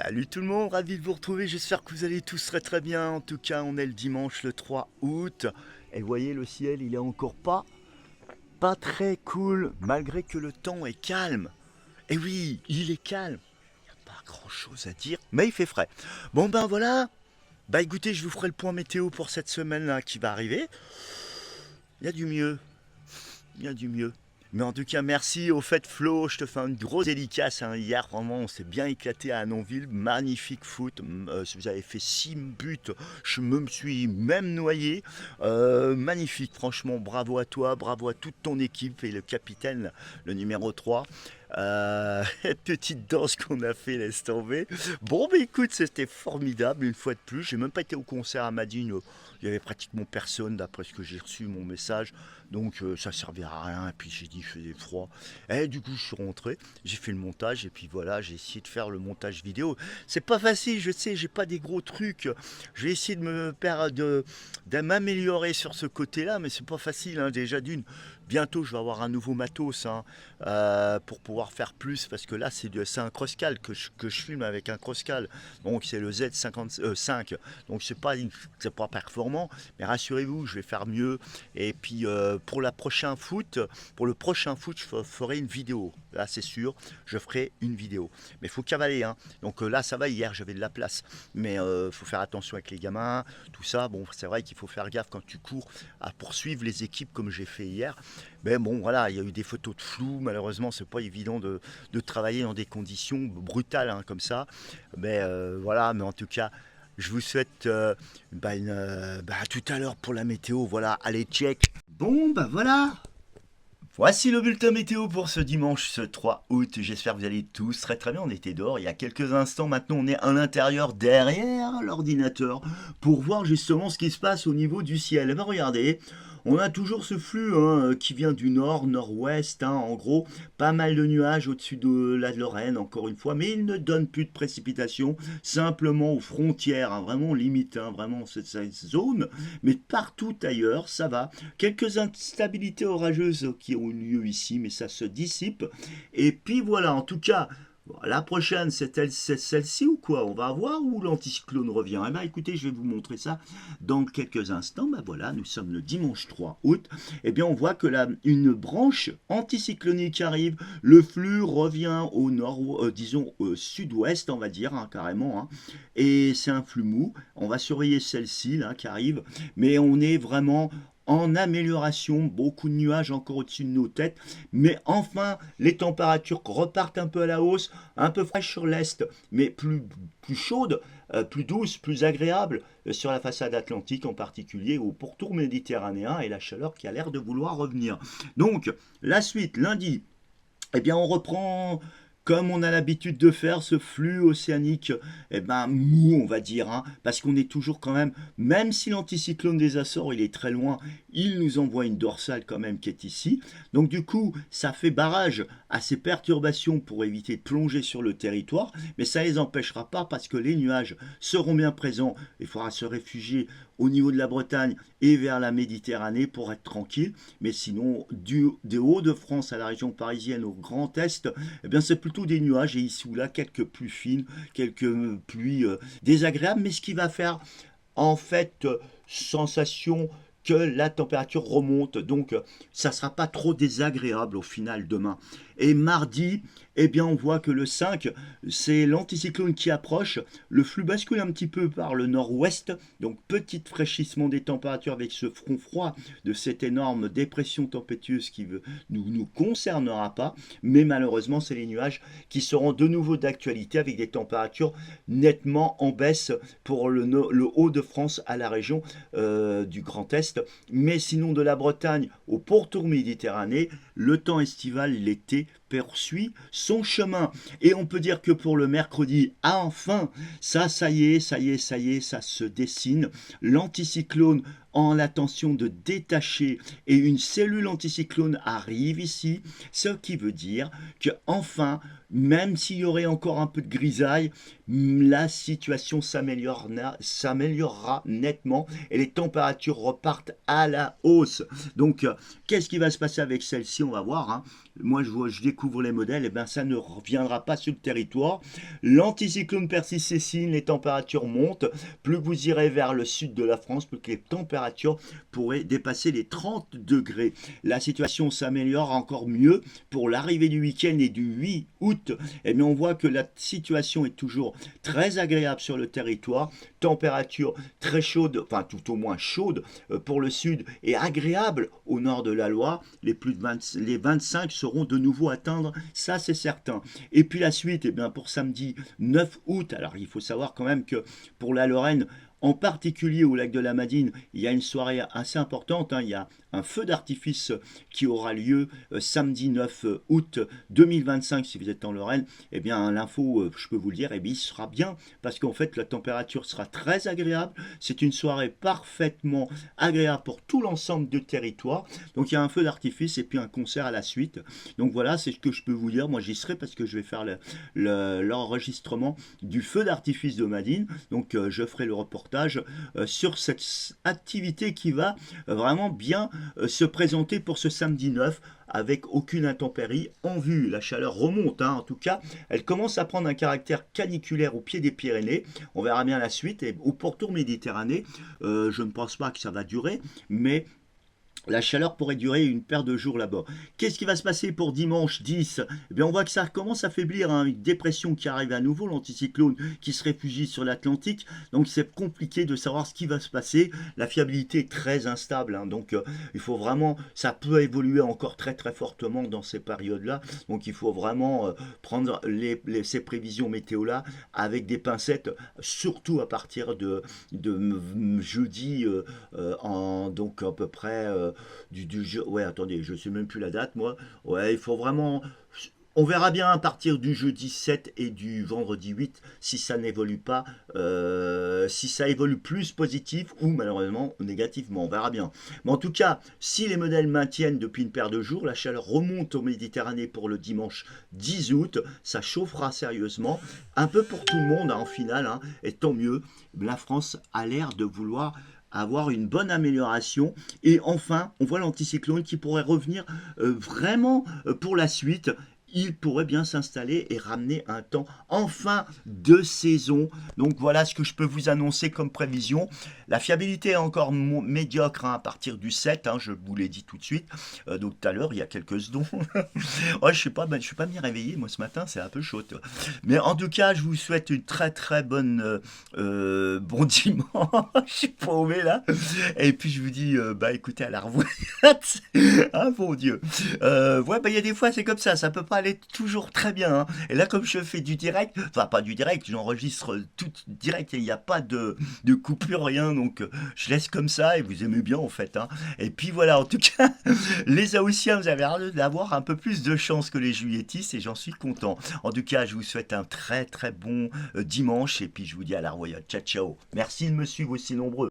Salut tout le monde, ravi de vous retrouver, j'espère que vous allez tous très bien. En tout cas, on est le dimanche le 3 août. Et vous voyez, le ciel, il est encore pas très cool, malgré que le temps est calme. Et oui, il est calme. Pas grand chose à dire, mais il fait frais. Bon ben voilà, bah écoutez, je vous ferai le point météo pour cette semaine-là qui va arriver. Il y a du mieux, il y a du mieux. Mais en tout cas, merci au fait Flo, je te fais une grosse dédicace. Hein. Hier, vraiment, on s'est bien éclaté à Annonville. Magnifique foot. Vous avez fait 6 buts. Je me suis même noyé. Magnifique, franchement. Bravo à toi, bravo à toute ton équipe et le capitaine, le numéro 3. Petite danse qu'on a fait, laisse tomber. Bon, bah écoute, c'était formidable une fois de plus. J'ai même pas été au concert à Madine. Il y avait pratiquement personne d'après ce que j'ai reçu mon message. Donc ça servait à rien. Et puis j'ai dit, il faisait froid. Et du coup, je suis rentré. J'ai fait le montage. Et puis voilà, j'ai essayé de faire le montage vidéo. C'est pas facile, je sais, j'ai pas des gros trucs. Je vais essayer de m'améliorer sur ce côté-là. Mais c'est pas facile, hein. Déjà d'une. Bientôt, je vais avoir un nouveau matos, hein, pour pouvoir faire plus, parce que là, c'est un crosscal que je filme avec un crosscal. Donc, c'est le Z55. Donc, c'est pas performant, mais rassurez-vous, je vais faire mieux. Et puis, pour le prochain foot, je ferai une vidéo. Là, c'est sûr, je ferai une vidéo. Mais il faut cavaler, hein. Donc là, ça va, hier, j'avais de la place. Mais il faut faire attention avec les gamins, tout ça. Bon, c'est vrai qu'il faut faire gaffe quand tu cours à poursuivre les équipes comme j'ai fait hier. Mais bon, voilà, il y a eu des photos de flou. Malheureusement, c'est pas évident de travailler dans des conditions brutales, hein, comme ça. Mais voilà, mais en tout cas, je vous souhaite à tout à l'heure pour la météo. Voilà, allez, check. Bon, bah voilà. Voici le bulletin météo pour ce dimanche ce 3 août. J'espère que vous allez tous très bien. On était dehors il y a quelques instants. Maintenant, on est à l'intérieur derrière l'ordinateur pour voir justement ce qui se passe au niveau du ciel. Eh ben, regardez, on a toujours ce flux, hein, qui vient du nord, nord-ouest, hein, en gros. Pas mal de nuages au-dessus de la Lorraine, encore une fois, mais il ne donne plus de précipitations, simplement aux frontières, hein, vraiment limite, hein, vraiment cette zone. Mais partout ailleurs, ça va. Quelques instabilités orageuses qui ont eu lieu ici, mais ça se dissipe. Et puis voilà, en tout cas, la prochaine, c'est celle-ci ou quoi? On va voir où l'anticyclone revient. Eh bien, écoutez, je vais vous montrer ça dans quelques instants. Ben voilà, nous sommes le dimanche 3 août. Eh bien, on voit que là, une branche anticyclonique arrive. Le flux revient au nord, disons au sud-ouest, on va dire, hein, carrément. Hein. Et c'est un flux mou. On va surveiller celle-ci, là, qui arrive. Mais on est vraiment en amélioration, beaucoup de nuages encore au-dessus de nos têtes, mais enfin les températures repartent un peu à la hausse, un peu fraîches sur l'est, mais plus chaudes, plus douces, plus agréables sur la façade atlantique en particulier, au pourtour méditerranéen et la chaleur qui a l'air de vouloir revenir. Donc la suite, lundi, eh bien on reprend comme on a l'habitude de faire ce flux océanique, eh ben mou on va dire, hein, parce qu'on est toujours quand même si l'anticyclone des Açores il est très loin, il nous envoie une dorsale quand même qui est ici. Donc du coup ça fait barrage à ces perturbations pour éviter de plonger sur le territoire, mais ça ne les empêchera pas parce que les nuages seront bien présents. Il faudra se réfugier au niveau de la Bretagne et vers la Méditerranée pour être tranquille. Mais sinon, des Hauts-de-France à la région parisienne au Grand Est, eh bien c'est plutôt des nuages et ici ou là quelques pluies fines, quelques pluies désagréables, mais ce qui va faire en fait sensation que la température remonte, donc ça ne sera pas trop désagréable au final demain. Et mardi, eh bien on voit que le 5, c'est l'anticyclone qui approche, le flux bascule un petit peu par le nord-ouest, donc petit fraîchissement des températures avec ce front froid de cette énorme dépression tempétueuse qui ne nous concernera pas, mais malheureusement c'est les nuages qui seront de nouveau d'actualité avec des températures nettement en baisse pour le Haut-de-France à la région du Grand Est, mais sinon de la Bretagne au pourtour méditerranée, le temps estival, l'été, poursuit son chemin. Et on peut dire que pour le mercredi, enfin, ça y est, ça se dessine. L'anticyclone ont l'intention de détacher et une cellule anticyclone arrive ici, ce qui veut dire que enfin, même s'il y aurait encore un peu de grisaille, la situation s'améliorera nettement et les températures repartent à la hausse. Donc, qu'est-ce qui va se passer avec celle-ci? On va voir, hein. Moi, je découvre les modèles, et bien ça ne reviendra pas sur le territoire. L'anticyclone persiste, Cécile, les températures montent. Plus vous irez vers le sud de la France, plus que les températures pourraient dépasser les 30 degrés. La situation s'améliore encore mieux pour l'arrivée du week-end et du 8 août. Et bien on voit que la situation est toujours très agréable sur le territoire. Température très chaude, enfin tout au moins chaude pour le sud et agréable au nord de la Loire. Les 25 seront de nouveau atteints, ça c'est certain. Et puis la suite, eh bien pour samedi 9 août, alors il faut savoir quand même que pour la Lorraine, en particulier au lac de la Madine, il y a une soirée assez importante, hein. Il y a un feu d'artifice qui aura lieu samedi 9 août 2025 si vous êtes en Lorraine. Eh bien l'info, je peux vous le dire, eh bien, il sera bien parce qu'en fait la température sera très agréable. C'est une soirée parfaitement agréable pour tout l'ensemble du territoire. Donc il y a un feu d'artifice et puis un concert à la suite. Donc voilà, c'est ce que je peux vous dire. Moi j'y serai parce que je vais faire l'enregistrement du feu d'artifice de Madine. Donc je ferai le reportage sur cette activité qui va vraiment bien se présenter pour ce samedi 9 avec aucune intempérie en vue. La chaleur remonte, hein, en tout cas, elle commence à prendre un caractère caniculaire au pied des Pyrénées. On verra bien la suite. Et au pourtour Méditerranée, je ne pense pas que ça va durer, mais la chaleur pourrait durer une paire de jours là-bas. Qu'est-ce qui va se passer pour dimanche 10? Eh bien, on voit que ça commence à faiblir, hein, une dépression qui arrive à nouveau, l'anticyclone qui se réfugie sur l'Atlantique. Donc c'est compliqué de savoir ce qui va se passer. La fiabilité est très instable, hein, donc il faut vraiment, ça peut évoluer encore très très fortement dans ces périodes-là. Donc il faut vraiment prendre ces prévisions météo-là avec des pincettes, surtout à partir de jeudi, donc à peu près ouais, attendez, je sais même plus la date, moi. Ouais, il faut vraiment. On verra bien à partir du jeudi 7 et du vendredi 8 si ça n'évolue pas, si ça évolue plus positif ou malheureusement négativement. On verra bien. Mais en tout cas, si les modèles maintiennent depuis une paire de jours, la chaleur remonte en Méditerranée pour le dimanche 10 août. Ça chauffera sérieusement, un peu pour tout le monde, hein, en finale, hein, et tant mieux. La France a l'air de vouloir avoir une bonne amélioration et enfin on voit l'anticyclone qui pourrait revenir vraiment pour la suite. Il pourrait bien s'installer et ramener un temps enfin de saison. Donc voilà ce que je peux vous annoncer comme prévision. La fiabilité est encore médiocre, hein, à partir du 7, hein, je vous l'ai dit tout de suite. Donc tout à l'heure, il y a quelques secondes. Ouais, je ne suis pas bien réveillé, moi ce matin, c'est un peu chaud. Mais en tout cas, je vous souhaite une très très bonne bon dimanche. Je suis paumé là. Et puis je vous dis, bah écoutez, à la revoyure. Ah mon Dieu. Ouais, bah il y a des fois, c'est comme ça peut pas aller toujours très bien, hein. Et là, comme je fais du direct, enfin pas du direct, j'enregistre tout direct et il n'y a pas de coupure, rien, donc je laisse comme ça et vous aimez bien en fait, hein. Et puis voilà, en tout cas, les Haussiens, vous avez l'air d'avoir un peu plus de chance que les Juilletistes et j'en suis content. En tout cas, je vous souhaite un très très bon dimanche et puis je vous dis à la revoyure. Ciao ciao. Merci de me suivre aussi nombreux.